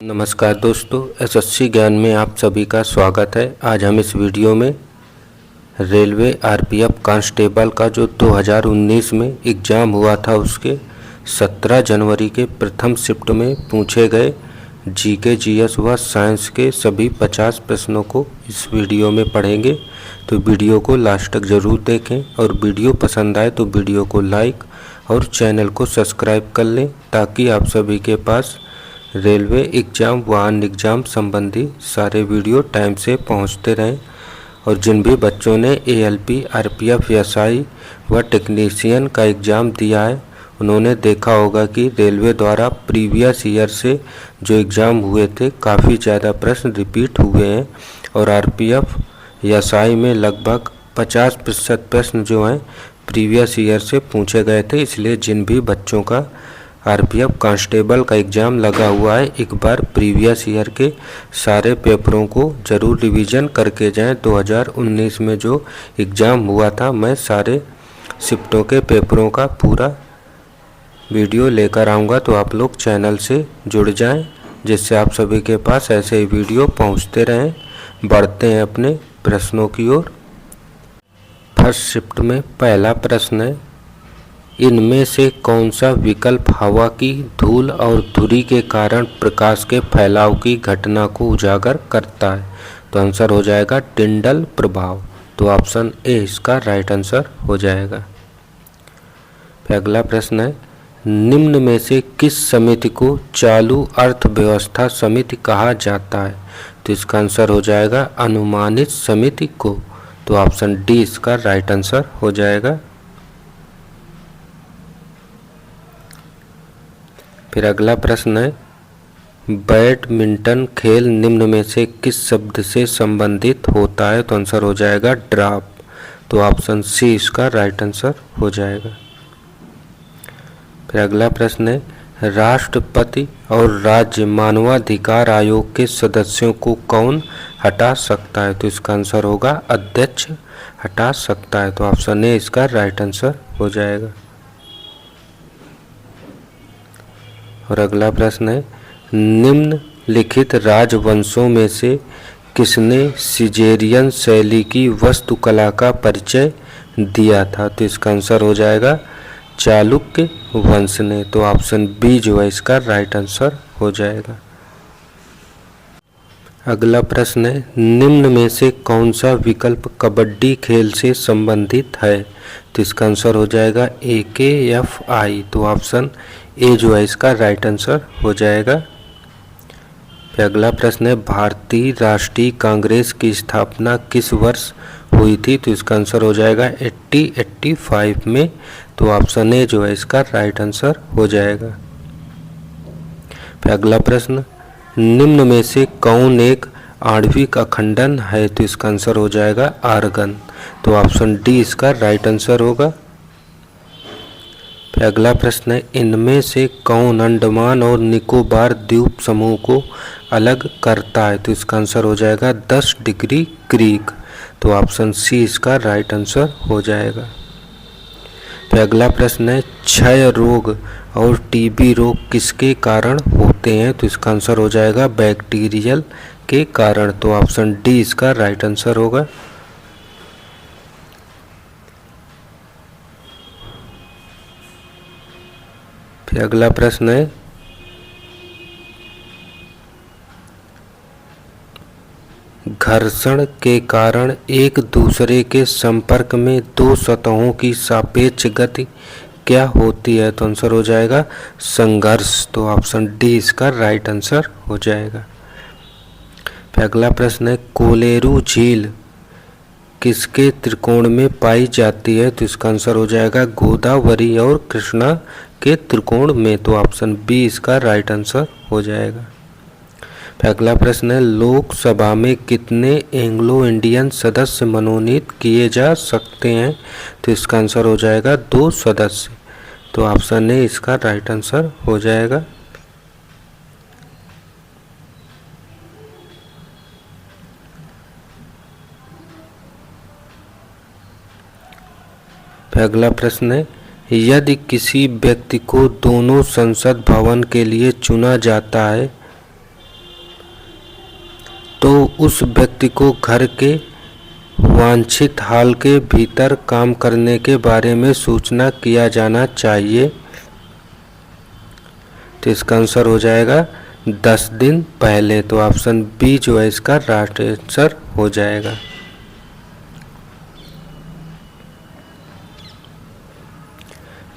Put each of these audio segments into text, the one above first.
नमस्कार दोस्तों, एसएससी ज्ञान में आप सभी का स्वागत है। आज हम इस वीडियो में रेलवे आरपीएफ कांस्टेबल का जो 2019 में एग्ज़ाम हुआ था उसके 17 जनवरी के प्रथम शिफ्ट में पूछे गए जीके, जीएस व साइंस के सभी 50 प्रश्नों को इस वीडियो में पढ़ेंगे। तो वीडियो को लास्ट तक ज़रूर देखें और वीडियो पसंद आए तो वीडियो को लाइक और चैनल को सब्सक्राइब कर लें ताकि आप सभी के पास रेलवे एग्ज़ाम व अन्य एग्ज़ाम संबंधी सारे वीडियो टाइम से पहुंचते रहें। और जिन भी बच्चों ने एएलपी, आरपीएफ, एसआई व टेक्नीशियन का एग्ज़ाम दिया है उन्होंने देखा होगा कि रेलवे द्वारा प्रीवियस ईयर से जो एग्ज़ाम हुए थे काफ़ी ज़्यादा प्रश्न रिपीट हुए हैं और आरपीएफ, एसआई में लगभग 50% प्रश्न जो हैं प्रीवियस ईयर से पूछे गए थे। इसलिए जिन भी बच्चों का आरपीएफ कांस्टेबल का एग्ज़ाम लगा हुआ है एक बार प्रीवियस ईयर के सारे पेपरों को ज़रूर रिवीजन करके जाएं। 2019 में जो एग्ज़ाम हुआ था मैं सारे शिफ्टों के पेपरों का पूरा वीडियो लेकर आऊँगा, तो आप लोग चैनल से जुड़ जाएं जिससे आप सभी के पास ऐसे ही वीडियो पहुँचते रहें। बढ़ते हैं अपने प्रश्नों की ओर। फर्स्ट शिफ्ट में पहला प्रश्न है, इनमें से कौन सा विकल्प हवा की धूल और धुरी के कारण प्रकाश के फैलाव की घटना को उजागर करता है? तो आंसर हो जाएगा टिंडल प्रभाव। तो ऑप्शन ए इसका राइट आंसर हो जाएगा। फिर अगला प्रश्न है, निम्न में से किस समिति को चालू अर्थव्यवस्था समिति कहा जाता है? तो इसका आंसर हो जाएगा अनुमानित समिति को। तो ऑप्शन डी इसका राइट आंसर हो जाएगा। फिर अगला प्रश्न है, बैडमिंटन खेल निम्न में से किस शब्द से संबंधित होता है? तो आंसर हो जाएगा ड्रॉप। तो ऑप्शन सी इसका राइट आंसर हो जाएगा। फिर अगला प्रश्न है, राष्ट्रपति और राज्य मानवाधिकार आयोग के सदस्यों को कौन हटा सकता है? तो इसका आंसर होगा अध्यक्ष हटा सकता है। तो ऑप्शन ए इसका राइट आंसर हो जाएगा। और अगला प्रश्न है, निम्नलिखित राजवंशों में से किसने सिजेरियन शैली की वास्तुकला का परिचय दिया था? तो इसका आंसर हो जाएगा चालुक्य वंश ने। तो ऑप्शन बी जो है इसका राइट आंसर हो जाएगा। अगला प्रश्न है, निम्न में से कौन सा विकल्प कबड्डी खेल से संबंधित है? तो इसका आंसर हो जाएगा AKFI। तो ऑप्शन ए जो है इसका राइट आंसर हो जाएगा। फिर अगला प्रश्न है, भारतीय राष्ट्रीय कांग्रेस की स्थापना किस वर्ष हुई थी? तो इसका आंसर हो जाएगा 1885 में। तो ऑप्शन ए जो है इसका राइट आंसर हो जाएगा। फिर अगला प्रश्न, निम्न में से कौन एक आणविक अखंडन है? तो इसका आंसर हो जाएगा आर्गन। तो ऑप्शन डी इसका राइट आंसर होगा। फिर अगला प्रश्न है, इनमें से कौन अंडमान और निकोबार द्वीप समूह को अलग करता है? तो इसका आंसर हो जाएगा 10 डिग्री क्रीक। तो ऑप्शन सी इसका राइट आंसर हो जाएगा। फिर अगला प्रश्न है, क्षय रोग और टीबी रोग किसके कारण होते हैं? तो इसका आंसर हो जाएगा बैक्टीरियल के कारण। तो ऑप्शन डी इसका राइट आंसर होगा। फिर अगला प्रश्न है, घर्षण के कारण एक दूसरे के संपर्क में दो सतहों की सापेक्ष गति क्या होती है? तो आंसर हो जाएगा संघर्ष। तो ऑप्शन डी इसका राइट आंसर हो जाएगा। फिर अगला प्रश्न है, कोलेरू झील किसके त्रिकोण में पाई जाती है? तो इसका आंसर हो जाएगा गोदावरी और कृष्णा के त्रिकोण में। तो ऑप्शन बी इसका राइट आंसर हो जाएगा। फिर अगला प्रश्न है, लोकसभा में कितने एंग्लो इंडियन सदस्य मनोनीत किए जा सकते हैं? तो इसका आंसर हो जाएगा 2 सदस्य। तो ऑप्शन ए इसका राइट आंसर हो जाएगा। फिर अगला प्रश्न है, यदि किसी व्यक्ति को दोनों संसद भवन के लिए चुना जाता है तो उस व्यक्ति को घर के वांछित हाल के भीतर काम करने के बारे में सूचना किया जाना चाहिए। तो इसका आंसर हो जाएगा 10 दिन पहले। तो ऑप्शन बी जो है इसका राइट आंसर हो जाएगा।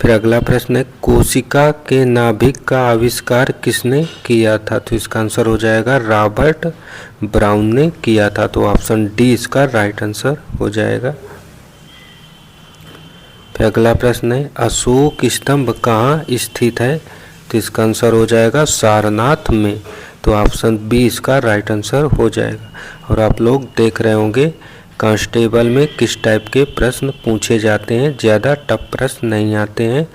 फिर अगला प्रश्न है, कोशिका के नाभिक का आविष्कार किसने किया था? तो इसका आंसर हो जाएगा रॉबर्ट ब्राउन ने किया था। तो ऑप्शन डी इसका राइट आंसर हो जाएगा। फिर अगला प्रश्न है, अशोक स्तंभ कहाँ स्थित है? तो इसका आंसर हो जाएगा सारनाथ में। तो ऑप्शन बी इसका राइट आंसर हो जाएगा। और आप लोग देख रहे होंगे कांस्टेबल में किस टाइप के प्रश्न पूछे जाते हैं। ज़्यादा टफ प्रश्न नहीं आते हैं,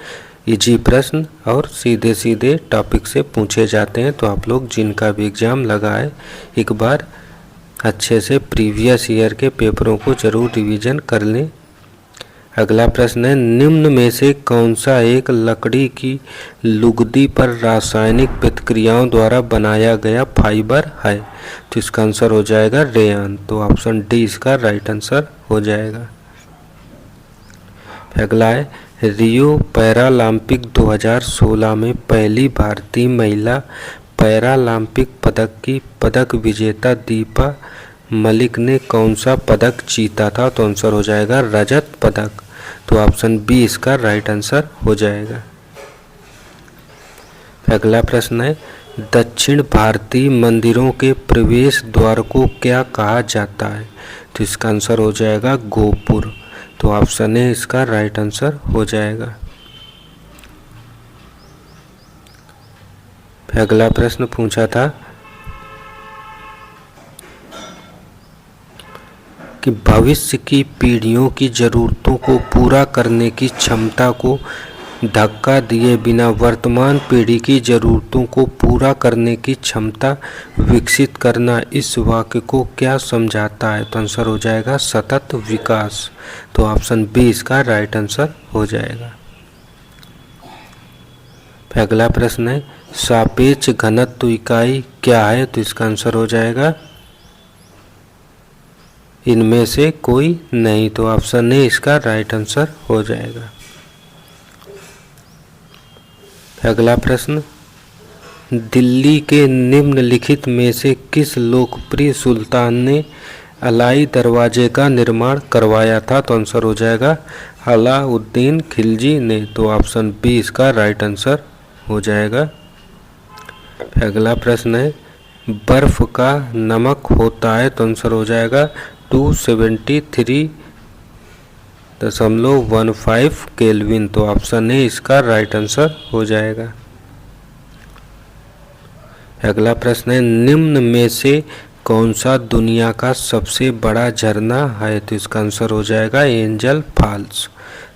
इजी प्रश्न और सीधे सीधे टॉपिक से पूछे जाते हैं। तो आप लोग जिनका भी एग्ज़ाम लगा है एक बार अच्छे से प्रीवियस ईयर के पेपरों को ज़रूर रिवीजन कर लें। अगला प्रश्न है, निम्न में से कौन सा एक लकड़ी की लुगदी पर रासायनिक प्रतिक्रियाओं द्वारा बनाया गया फाइबर है? तो इसका आंसर हो जाएगा रेयन। तो ऑप्शन डी इसका राइट आंसर हो जाएगा। अगला है, रियो पैरालंपिक 2016 में पहली भारतीय महिला पैरालंपिक पदक की पदक विजेता दीपा मलिक ने कौन सा पदक जीता था? तो आंसर हो जाएगा रजत पदक। तो ऑप्शन बी इसका राइट आंसर हो जाएगा। अगला प्रश्न है, दक्षिण भारतीय मंदिरों के प्रवेश द्वार को क्या कहा जाता है? तो इसका आंसर हो जाएगा गोपुर। तो ऑप्शन ए इसका राइट आंसर हो जाएगा। अगला प्रश्न पूछा था कि भविष्य की पीढ़ियों की ज़रूरतों को पूरा करने की क्षमता को धक्का दिए बिना वर्तमान पीढ़ी की ज़रूरतों को पूरा करने की क्षमता विकसित करना इस वाक्य को क्या समझाता है? तो आंसर हो जाएगा सतत विकास। तो ऑप्शन बी इसका राइट आंसर हो जाएगा। अगला प्रश्न है, सापेक्ष घनत्व इकाई क्या है? तो इसका आंसर हो जाएगा इनमें से कोई नहीं। तो ऑप्शन ए इसका राइट आंसर हो जाएगा। अगला प्रश्न, दिल्ली के निम्नलिखित में से किस लोकप्रिय सुल्तान ने अलाई दरवाजे का निर्माण करवाया था? तो आंसर हो जाएगा अलाउद्दीन खिलजी ने। तो ऑप्शन बी इसका राइट आंसर हो जाएगा। अगला प्रश्न है, बर्फ का नमक होता है? तो आंसर हो जाएगा 273.15 केल्विन। तो ऑप्शन ए इसका राइट आंसर हो जाएगा। अगला प्रश्न है, निम्न में से कौन सा दुनिया का सबसे बड़ा झरना है? तो इसका आंसर हो जाएगा एंजल फॉल्स।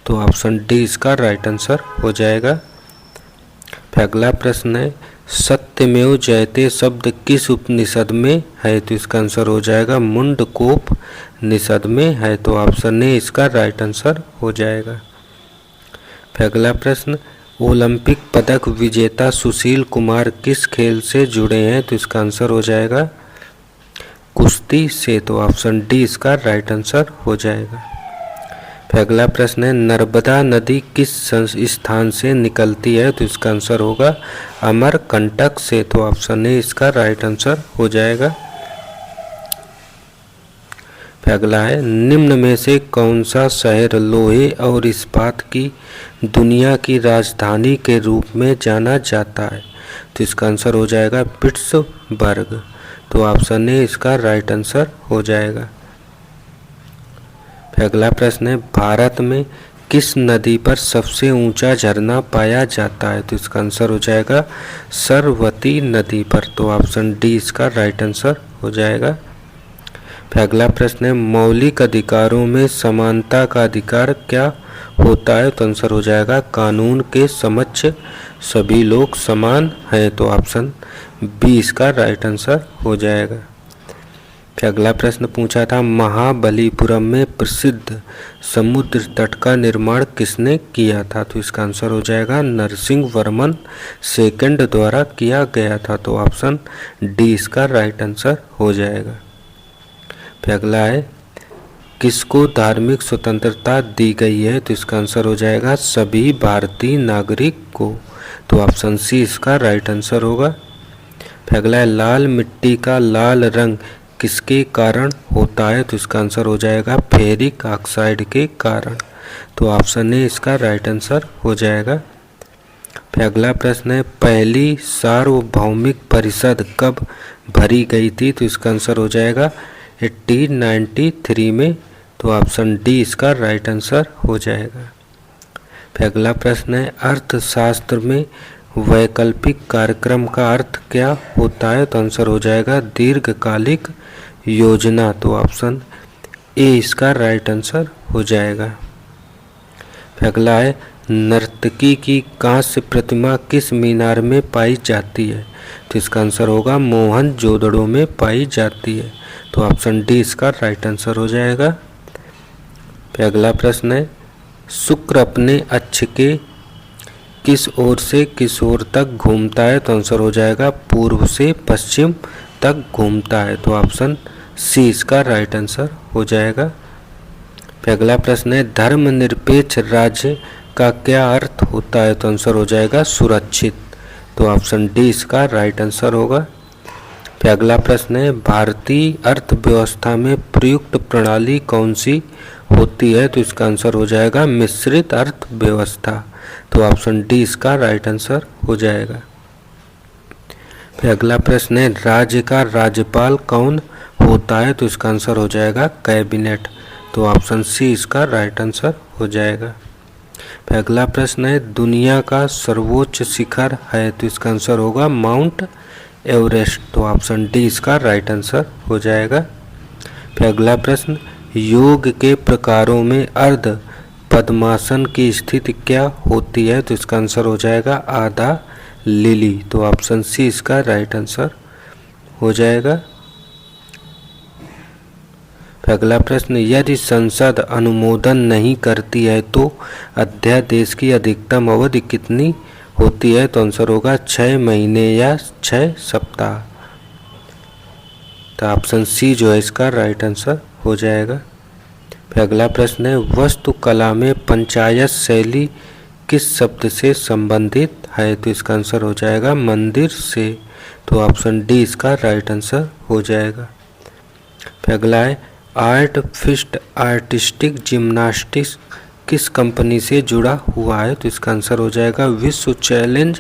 तो ऑप्शन डी इसका राइट आंसर हो जाएगा। अगला प्रश्न है, सत्यमेव जयते शब्द किस उपनिषद में है? तो इसका आंसर हो जाएगा मुंडकोप निषद में है। तो ऑप्शन ए इसका राइट आंसर हो जाएगा। अगला प्रश्न, ओलंपिक पदक विजेता सुशील कुमार किस खेल से जुड़े हैं? तो इसका आंसर हो जाएगा कुश्ती से। तो ऑप्शन डी इसका राइट आंसर हो जाएगा। अगला प्रश्न है, नर्मदा नदी किस स्थान से निकलती है? तो इसका आंसर होगा अमरकंटक से। तो ऑप्शन ए इसका राइट आंसर हो जाएगा। अगला है, निम्न में से कौन सा शहर लोहे और इस्पात की दुनिया की राजधानी के रूप में जाना जाता है? तो इसका आंसर हो जाएगा पिट्सबर्ग। तो ऑप्शन ए इसका राइट आंसर हो जाएगा। अगला प्रश्न है, भारत में किस नदी पर सबसे ऊंचा झरना पाया जाता है? तो इसका आंसर हो जाएगा सरस्वती नदी पर। तो ऑप्शन डी इसका राइट आंसर हो जाएगा। अगला प्रश्न है, मौलिक अधिकारों में समानता का अधिकार क्या होता है? तो आंसर हो जाएगा कानून के समक्ष सभी लोग समान हैं। तो ऑप्शन बी इसका राइट आंसर हो जाएगा। अगला प्रश्न पूछा था, महाबलीपुरम में प्रसिद्ध समुद्र तट का निर्माण किसने किया था? तो इसका आंसर हो जाएगा नरसिंहवर्मन सेकंड द्वारा किया गया था। तो ऑप्शन डी इसका राइट आंसर हो जाएगा। फिर अगला है किसको धार्मिक स्वतंत्रता दी गई है, तो इसका आंसर हो जाएगा सभी भारतीय नागरिक को। तो ऑप्शन सी इसका राइट आंसर होगा। फिर अगला है लाल मिट्टी का लाल रंग किसके कारण होता है, तो इसका आंसर हो जाएगा फेरिक ऑक्साइड के कारण। तो ऑप्शन ए इसका राइट आंसर हो जाएगा। फिर अगला प्रश्न है पहली सार्वभौमिक परिषद कब भरी गई थी, तो इसका आंसर हो जाएगा 1893 में। तो ऑप्शन डी इसका राइट आंसर हो जाएगा। फिर अगला प्रश्न है अर्थशास्त्र में वैकल्पिक कार्यक्रम का अर्थ क्या होता है, तो आंसर हो जाएगा दीर्घकालिक योजना। तो ऑप्शन ए इसका राइट आंसर हो जाएगा। फिर अगला है नर्तकी की कांस्य प्रतिमा किस मीनार में पाई जाती है, तो इसका आंसर होगा मोहनजोदड़ो में पाई जाती है। तो ऑप्शन डी इसका राइट आंसर हो जाएगा। फिर अगला प्रश्न है शुक्र अपने अक्ष के किस ओर से किस ओर तक घूमता है, तो आंसर हो जाएगा पूर्व से पश्चिम तक घूमता है। तो ऑप्शन सी इसका राइट आंसर हो जाएगा। फिर अगला प्रश्न है धर्मनिरपेक्ष राज्य का क्या अर्थ होता है, तो आंसर हो जाएगा सुरक्षित। तो ऑप्शन डी इसका राइट आंसर होगा। फिर अगला प्रश्न है भारतीय अर्थव्यवस्था में प्रयुक्त प्रणाली कौन सी होती है, तो इसका आंसर हो जाएगा मिश्रित अर्थव्यवस्था। तो ऑप्शन डी इसका राइट आंसर हो जाएगा। फिर अगला प्रश्न है राज्य का राज्यपाल कौन होता है, तो इसका आंसर हो जाएगा कैबिनेट। तो ऑप्शन सी इसका राइट आंसर हो जाएगा। फिर अगला प्रश्न है दुनिया का सर्वोच्च शिखर है, तो इसका आंसर होगा माउंट एवरेस्ट। तो ऑप्शन डी इसका राइट आंसर हो जाएगा। फिर अगला प्रश्न योग के प्रकारों में अर्ध पद्मासन की स्थिति क्या होती है, तो इसका आंसर हो जाएगा आधा लिली। तो ऑप्शन सी इसका राइट आंसर हो जाएगा। फिर अगला प्रश्न यदि संसद अनुमोदन नहीं करती है तो अध्यादेश की अधिकतम अवधि कितनी होती है, तो आंसर होगा 6 महीने या 6 सप्ताह। तो ऑप्शन सी जो है इसका राइट आंसर हो जाएगा। फिर अगला प्रश्न है वास्तुकला में पंचायत शैली किस शब्द से संबंधित है, तो इसका आंसर हो जाएगा मंदिर से। तो ऑप्शन डी इसका राइट आंसर हो जाएगा। फिर अगला है आर्ट फिस्ट आर्टिस्टिक जिम्नास्टिक्स किस कंपनी से जुड़ा हुआ है, तो इसका आंसर हो जाएगा विश्व चैलेंज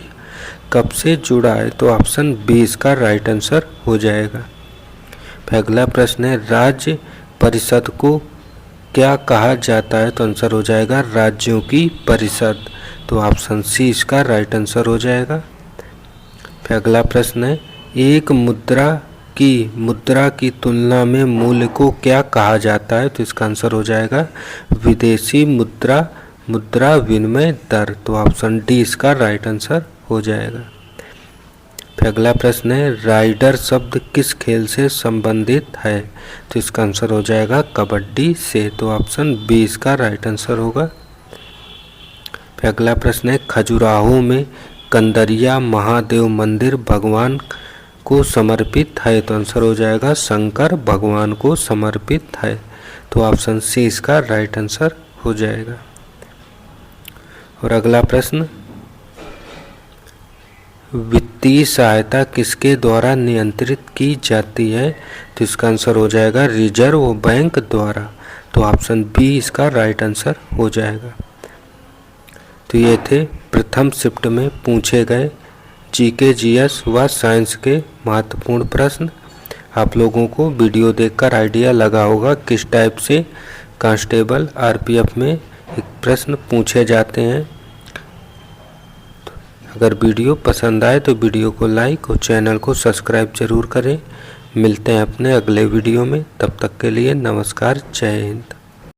कब से जुड़ा है। तो ऑप्शन बी इसका राइट आंसर हो जाएगा। फिर अगला प्रश्न है राज्य परिषद को क्या कहा जाता है, तो आंसर हो जाएगा राज्यों की परिषद। तो ऑप्शन सी इसका राइट आंसर हो जाएगा। फिर अगला प्रश्न है एक मुद्रा की तुलना में मूल्य को क्या कहा जाता है, तो इसका आंसर हो जाएगा विदेशी मुद्रा विनिमय दर। तो ऑप्शन डी इसका राइट आंसर हो जाएगा। फिर अगला प्रश्न है राइडर शब्द किस खेल से संबंधित है, तो इसका आंसर हो जाएगा कबड्डी से। तो ऑप्शन बी इसका राइट आंसर होगा। फिर अगला प्रश्न है खजुराहो में कंदरिया महादेव मंदिर भगवान को समर्पित है, तो आंसर हो जाएगा शंकर भगवान को समर्पित है। तो ऑप्शन सी इसका राइट आंसर हो जाएगा। और अगला प्रश्न वित्तीय सहायता किसके द्वारा नियंत्रित की जाती है, तो इसका आंसर हो जाएगा रिजर्व बैंक द्वारा। तो ऑप्शन बी इसका राइट आंसर हो जाएगा। तो ये थे प्रथम शिफ्ट में पूछे गए जीके जीएस व साइंस के महत्वपूर्ण प्रश्न। आप लोगों को वीडियो देखकर आइडिया लगा होगा किस टाइप से कांस्टेबल आरपीएफ में एक प्रश्न पूछे जाते हैं। अगर वीडियो पसंद आए तो वीडियो को लाइक और चैनल को सब्सक्राइब जरूर करें। मिलते हैं अपने अगले वीडियो में, तब तक के लिए नमस्कार, जय हिंद।